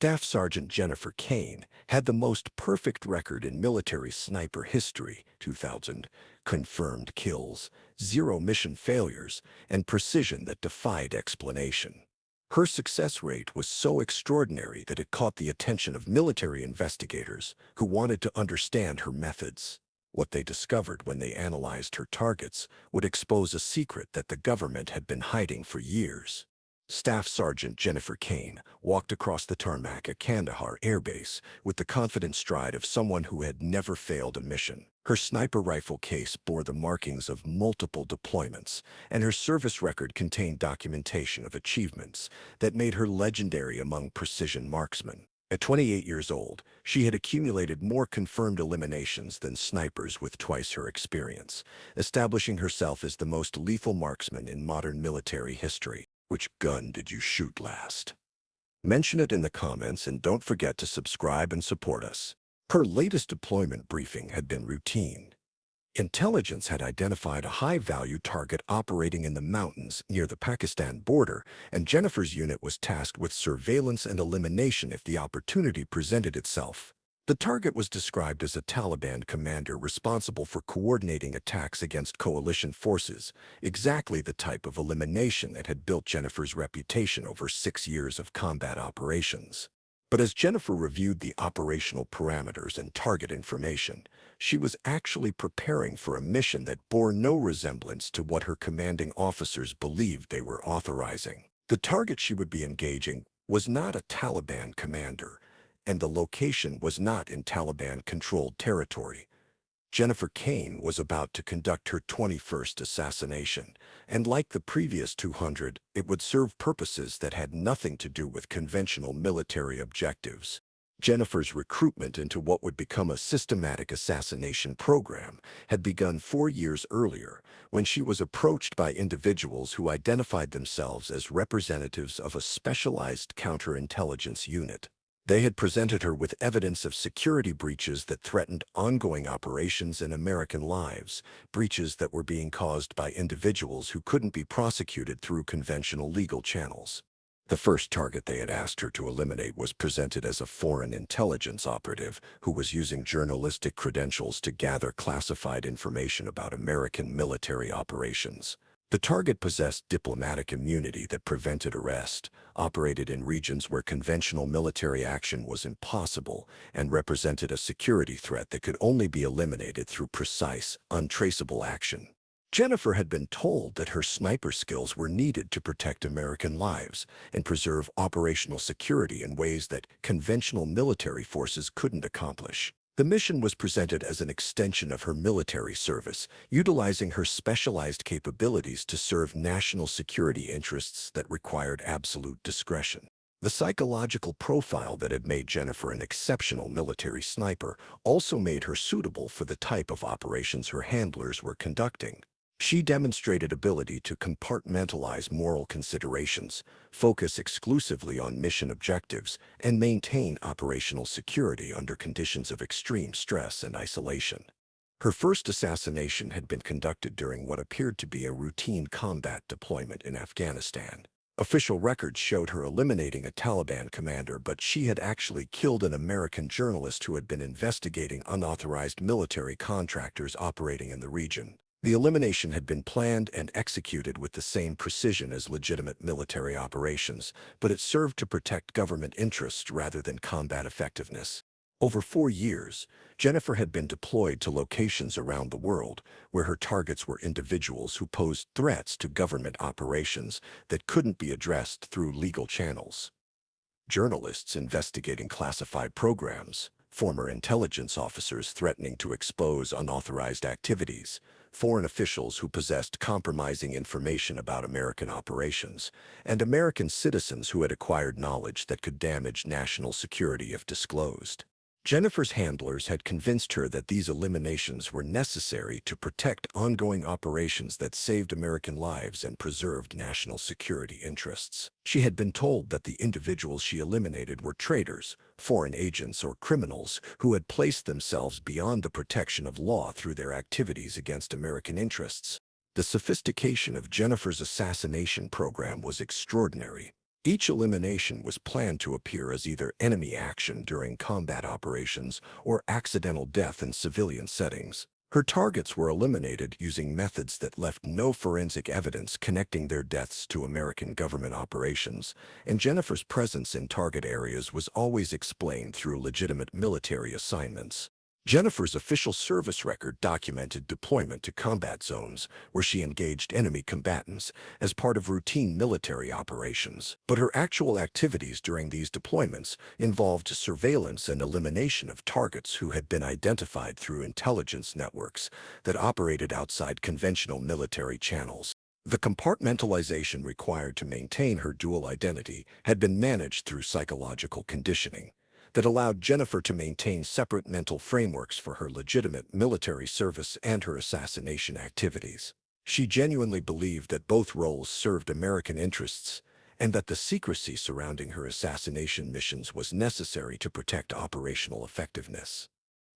Staff Sergeant Jennifer Kane had the most perfect record in military sniper history: 2,000 confirmed kills, 0 mission failures, and precision that defied explanation. Her success rate was so extraordinary that it caught the attention of military investigators who wanted to understand her methods. What they discovered when they analyzed her targets would expose a secret that the government had been hiding for years. Staff Sergeant Jennifer Kane walked across the tarmac at Kandahar Air Base with the confident stride of someone who had never failed a mission. Her sniper rifle case bore the markings of multiple deployments, and her service record contained documentation of achievements that made her legendary among precision marksmen. At 28 years old, she had accumulated more confirmed eliminations than snipers with twice her experience, establishing herself as the most lethal marksman in modern military history. Which gun did you shoot last? Mention it in the comments, and don't forget to subscribe and support us. Her latest deployment briefing had been routine. Intelligence had identified a high-value target operating in the mountains near the Pakistan border, and Jennifer's unit was tasked with surveillance and elimination if the opportunity presented itself. The target was described as a Taliban commander responsible for coordinating attacks against coalition forces, exactly the type of elimination that had built Jennifer's reputation over 6 years of combat operations. But as Jennifer reviewed the operational parameters and target information, she was actually preparing for a mission that bore no resemblance to what her commanding officers believed they were authorizing. The target she would be engaging was not a Taliban commander, and the location was not in Taliban-controlled territory. Jennifer Kane was about to conduct her 21st assassination, and like the previous 200, it would serve purposes that had nothing to do with conventional military objectives. Jennifer's recruitment into what would become a systematic assassination program had begun 4 years earlier, when she was approached by individuals who identified themselves as representatives of a specialized counterintelligence unit. They had presented her with evidence of security breaches that threatened ongoing operations and American lives, breaches that were being caused by individuals who couldn't be prosecuted through conventional legal channels. The first target they had asked her to eliminate was presented as a foreign intelligence operative who was using journalistic credentials to gather classified information about American military operations. The target possessed diplomatic immunity that prevented arrest, operated in regions where conventional military action was impossible, and represented a security threat that could only be eliminated through precise, untraceable action. Jennifer had been told that her sniper skills were needed to protect American lives and preserve operational security in ways that conventional military forces couldn't accomplish. The mission was presented as an extension of her military service, utilizing her specialized capabilities to serve national security interests that required absolute discretion. The psychological profile that had made Jennifer an exceptional military sniper also made her suitable for the type of operations her handlers were conducting. She demonstrated ability to compartmentalize moral considerations, focus exclusively on mission objectives, and maintain operational security under conditions of extreme stress and isolation. Her first assassination had been conducted during what appeared to be a routine combat deployment in Afghanistan. Official records showed her eliminating a Taliban commander, but she had actually killed an American journalist who had been investigating unauthorized military contractors operating in the region. The elimination had been planned and executed with the same precision as legitimate military operations, but it served to protect government interests rather than combat effectiveness. Over 4 years, Jennifer had been deployed to locations around the world where her targets were individuals who posed threats to government operations that couldn't be addressed through legal channels. Journalists investigating classified programs, former intelligence officers threatening to expose unauthorized activities, foreign officials who possessed compromising information about American operations, and American citizens who had acquired knowledge that could damage national security if disclosed. Jennifer's handlers had convinced her that these eliminations were necessary to protect ongoing operations that saved American lives and preserved national security interests. She had been told that the individuals she eliminated were traitors, foreign agents, or criminals who had placed themselves beyond the protection of law through their activities against American interests. The sophistication of Jennifer's assassination program was extraordinary. Each elimination was planned to appear as either enemy action during combat operations or accidental death in civilian settings. Her targets were eliminated using methods that left no forensic evidence connecting their deaths to American government operations, and Jennifer's presence in target areas was always explained through legitimate military assignments. Jennifer's official service record documented deployment to combat zones where she engaged enemy combatants as part of routine military operations. But her actual activities during these deployments involved surveillance and elimination of targets who had been identified through intelligence networks that operated outside conventional military channels. The compartmentalization required to maintain her dual identity had been managed through psychological conditioning that allowed Jennifer to maintain separate mental frameworks for her legitimate military service and her assassination activities. She genuinely believed that both roles served American interests and that the secrecy surrounding her assassination missions was necessary to protect operational effectiveness.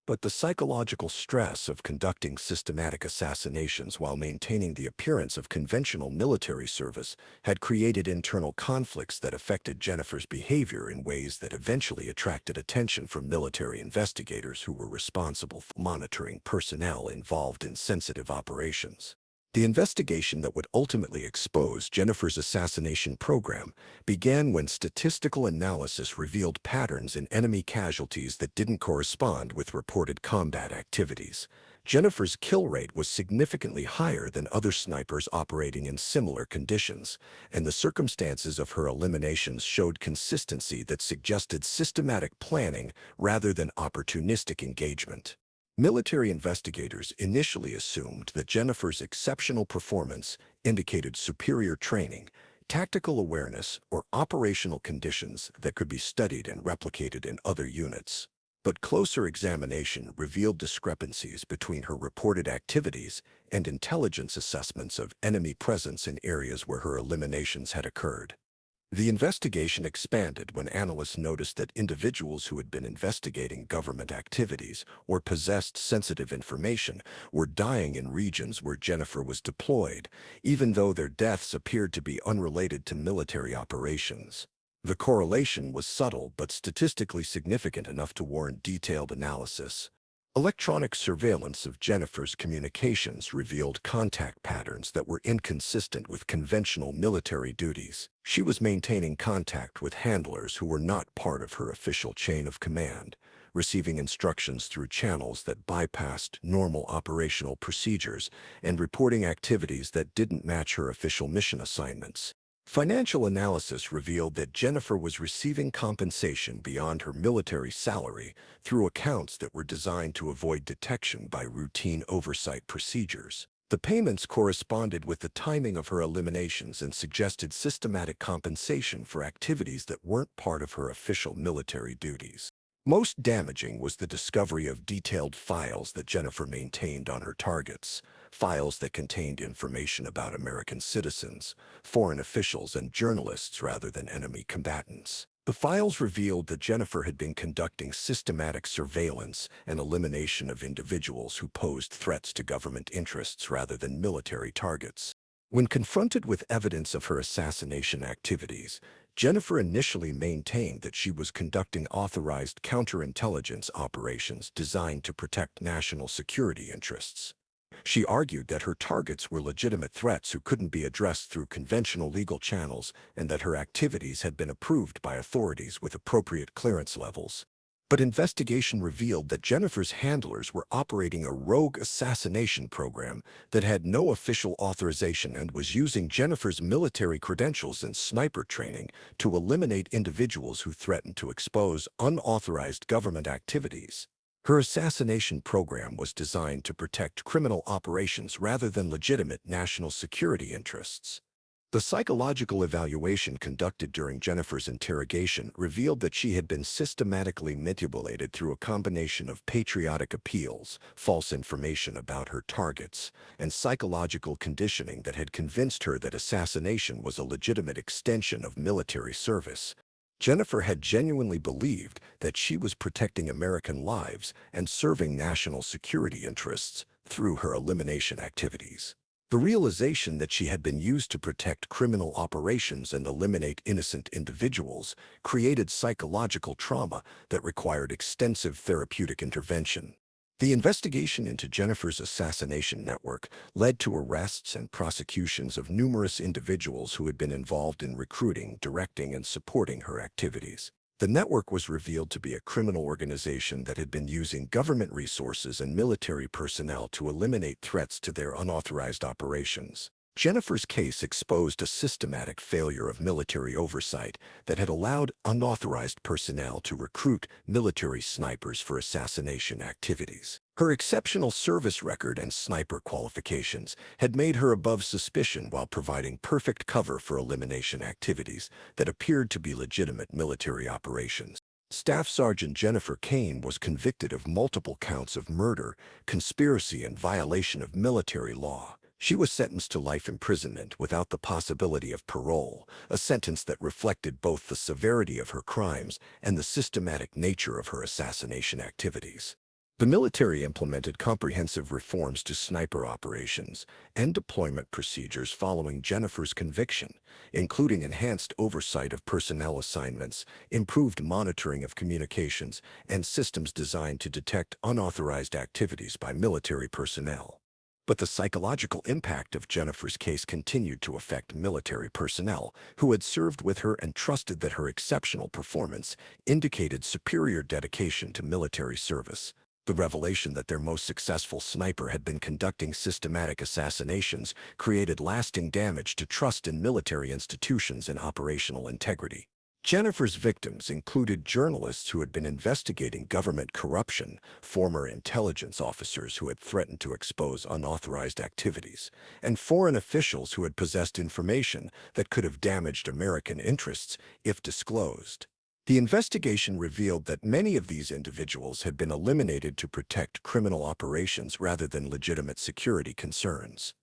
But the psychological stress of conducting systematic assassinations while maintaining the appearance of conventional military service had created internal conflicts that affected Jennifer's behavior in ways that eventually attracted attention from military investigators who were responsible for monitoring personnel involved in sensitive operations. The investigation that would ultimately expose Jennifer's assassination program began when statistical analysis revealed patterns in enemy casualties that didn't correspond with reported combat activities. Jennifer's kill rate was significantly higher than other snipers operating in similar conditions, and the circumstances of her eliminations showed consistency that suggested systematic planning rather than opportunistic engagement. Military investigators initially assumed that Jennifer's exceptional performance indicated superior training, tactical awareness, or operational conditions that could be studied and replicated in other units. But closer examination revealed discrepancies between her reported activities and intelligence assessments of enemy presence in areas where her eliminations had occurred. The investigation expanded when analysts noticed that individuals who had been investigating government activities or possessed sensitive information were dying in regions where Jennifer was deployed, even though their deaths appeared to be unrelated to military operations. The correlation was subtle but statistically significant enough to warrant detailed analysis. Electronic surveillance of Jennifer's communications revealed contact patterns that were inconsistent with conventional military duties. She was maintaining contact with handlers who were not part of her official chain of command, receiving instructions through channels that bypassed normal operational procedures and reporting activities that didn't match her official mission assignments. Financial analysis revealed that Jennifer was receiving compensation beyond her military salary through accounts that were designed to avoid detection by routine oversight procedures. The payments corresponded with the timing of her eliminations and suggested systematic compensation for activities that weren't part of her official military duties. Most damaging was the discovery of detailed files that Jennifer maintained on her targets, files that contained information about American citizens, foreign officials, and journalists rather than enemy combatants. The files revealed that Jennifer had been conducting systematic surveillance and elimination of individuals who posed threats to government interests rather than military targets. When confronted with evidence of her assassination activities, Jennifer initially maintained that she was conducting authorized counterintelligence operations designed to protect national security interests. She argued that her targets were legitimate threats who couldn't be addressed through conventional legal channels and that her activities had been approved by authorities with appropriate clearance levels. But investigation revealed that Jennifer's handlers were operating a rogue assassination program that had no official authorization and was using Jennifer's military credentials and sniper training to eliminate individuals who threatened to expose unauthorized government activities. Her assassination program was designed to protect criminal operations rather than legitimate national security interests. The psychological evaluation conducted during Jennifer's interrogation revealed that she had been systematically manipulated through a combination of patriotic appeals, false information about her targets, and psychological conditioning that had convinced her that assassination was a legitimate extension of military service. Jennifer had genuinely believed that she was protecting American lives and serving national security interests through her elimination activities. The realization that she had been used to protect criminal operations and eliminate innocent individuals created psychological trauma that required extensive therapeutic intervention. The investigation into Jennifer's assassination network led to arrests and prosecutions of numerous individuals who had been involved in recruiting, directing, and supporting her activities. The network was revealed to be a criminal organization that had been using government resources and military personnel to eliminate threats to their unauthorized operations. Jennifer's case exposed a systematic failure of military oversight that had allowed unauthorized personnel to recruit military snipers for assassination activities. Her exceptional service record and sniper qualifications had made her above suspicion while providing perfect cover for elimination activities that appeared to be legitimate military operations. Staff Sergeant Jennifer Kane was convicted of multiple counts of murder, conspiracy, and violation of military law. She was sentenced to life imprisonment without the possibility of parole, a sentence that reflected both the severity of her crimes and the systematic nature of her assassination activities. The military implemented comprehensive reforms to sniper operations and deployment procedures following Jennifer's conviction, including enhanced oversight of personnel assignments, improved monitoring of communications, and systems designed to detect unauthorized activities by military personnel. But the psychological impact of Jennifer's case continued to affect military personnel who had served with her and trusted that her exceptional performance indicated superior dedication to military service. The revelation that their most successful sniper had been conducting systematic assassinations created lasting damage to trust in military institutions and operational integrity. Jennifer's victims included journalists who had been investigating government corruption, former intelligence officers who had threatened to expose unauthorized activities, and foreign officials who had possessed information that could have damaged American interests if disclosed. The investigation revealed that many of these individuals had been eliminated to protect criminal operations rather than legitimate security concerns.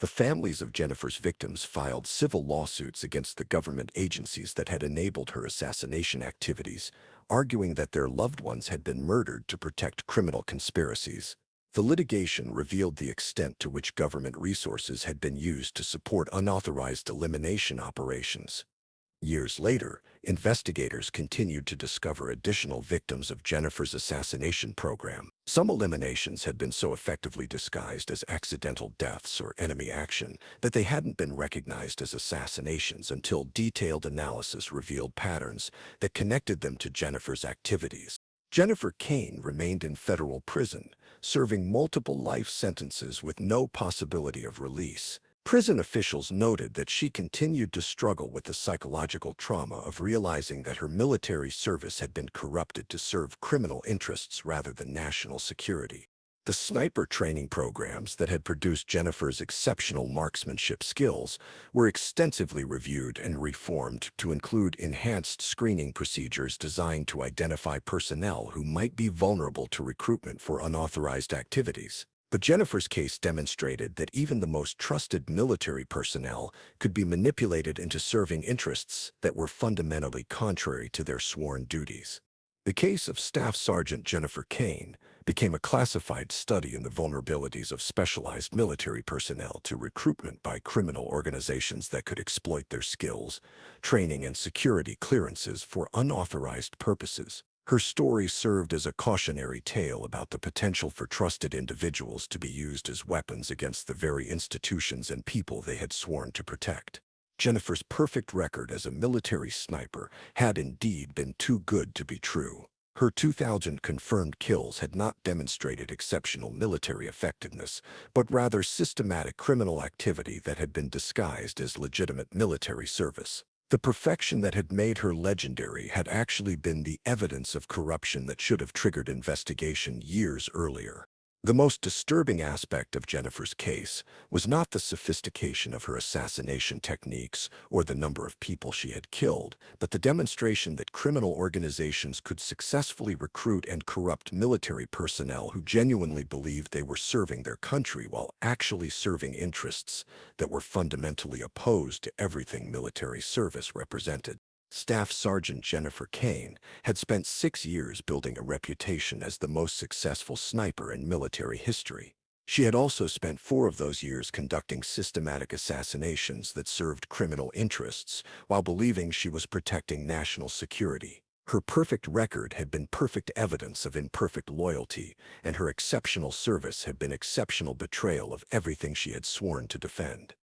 The families of Jennifer's victims filed civil lawsuits against the government agencies that had enabled her assassination activities, arguing that their loved ones had been murdered to protect criminal conspiracies. The litigation revealed the extent to which government resources had been used to support unauthorized elimination operations. Years later, investigators continued to discover additional victims of Jennifer's assassination program. Some eliminations had been so effectively disguised as accidental deaths or enemy action that they hadn't been recognized as assassinations until detailed analysis revealed patterns that connected them to Jennifer's activities. Jennifer Kane remained in federal prison, serving multiple life sentences with no possibility of release. Prison officials noted that she continued to struggle with the psychological trauma of realizing that her military service had been corrupted to serve criminal interests rather than national security. The sniper training programs that had produced Jennifer's exceptional marksmanship skills were extensively reviewed and reformed to include enhanced screening procedures designed to identify personnel who might be vulnerable to recruitment for unauthorized activities. But Jennifer's case demonstrated that even the most trusted military personnel could be manipulated into serving interests that were fundamentally contrary to their sworn duties. The case of Staff Sergeant Jennifer Kane became a classified study in the vulnerabilities of specialized military personnel to recruitment by criminal organizations that could exploit their skills, training, and security clearances for unauthorized purposes. Her story served as a cautionary tale about the potential for trusted individuals to be used as weapons against the very institutions and people they had sworn to protect. Jennifer's perfect record as a military sniper had indeed been too good to be true. Her 2,000 confirmed kills had not demonstrated exceptional military effectiveness, but rather systematic criminal activity that had been disguised as legitimate military service. The perfection that had made her legendary had actually been the evidence of corruption that should have triggered investigation years earlier. The most disturbing aspect of Jennifer's case was not the sophistication of her assassination techniques or the number of people she had killed, but the demonstration that criminal organizations could successfully recruit and corrupt military personnel who genuinely believed they were serving their country while actually serving interests that were fundamentally opposed to everything military service represented. Staff Sergeant Jennifer Kane had spent 6 years building a reputation as the most successful sniper in military history. She had also spent 4 of those years conducting systematic assassinations that served criminal interests while believing she was protecting national security. Her perfect record had been perfect evidence of imperfect loyalty, and her exceptional service had been exceptional betrayal of everything she had sworn to defend.